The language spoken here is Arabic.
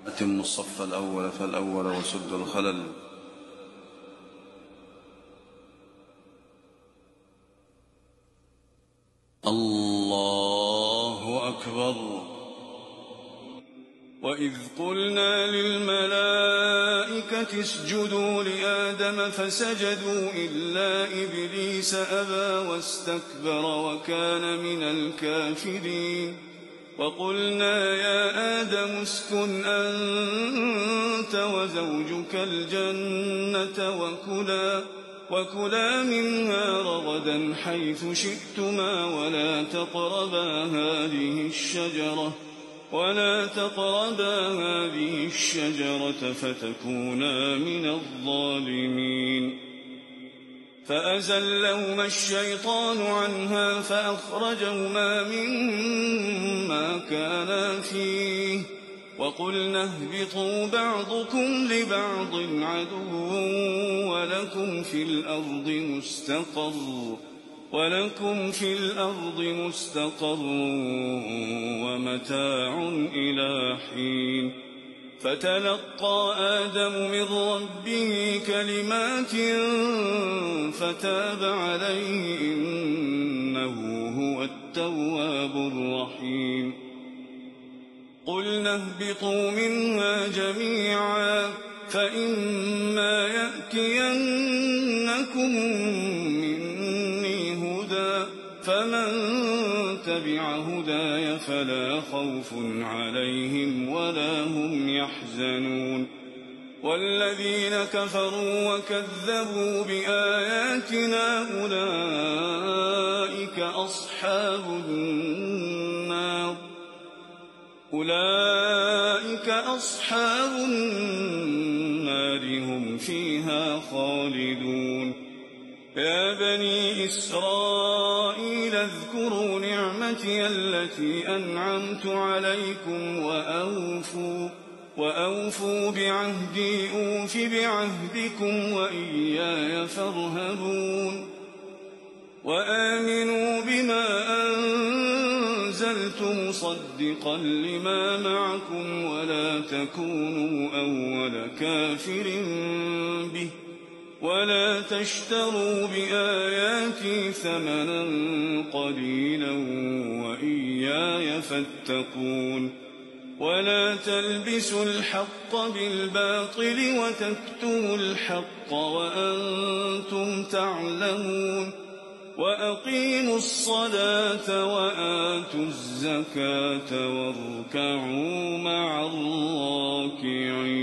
أتم الصف الأول فالأول وسد الخلل. الله أكبر. وإذ قلنا للملائكة اسجدوا لآدم فسجدوا إلا إبليس أبى واستكبر وكان من الكافرين. وقلنا يا آدم اسكن أنت وزوجك الجنة وكلا منها رغدا حيث شئتما ولا تقربا هذه الشجرة فتكونا من الظالمين. فأزلهما الشيطان عنها فأخرجهما مما كانا فيه وقلنا اهبطوا بعضكم لبعض عدو ولكم في الأرض مستقر ومتاع إلى حين. فتلقى آدم من ربه كلمات فتاب عليه إنه هو التواب الرحيم. قلنا اهبطوا منها جميعا فإما يأتينكم مني هدى فمن تبع هداي فلا خوف عليهم ولا هم يحزنون. والذين كفروا وكذبوا بآياتنا أولئك أصحاب النار هم فيها خالدون. يا بني إسرائيل اذكروا نعمتي التي أنعمت عليكم وأوفوا بعهدي أوف بعهدكم وإياي فارهبون. وآمنوا بما أنزلت مصدقا لما معكم ولا تكونوا أول كافر به ولا تشتروا بآياتي ثمنا قليلا وإياي فاتقون. ولا تلبسوا الحق بالباطل وتكتموا الحق وأنتم تعلمون. وأقيموا الصلاة وآتوا الزكاة واركعوا مع الراكعين.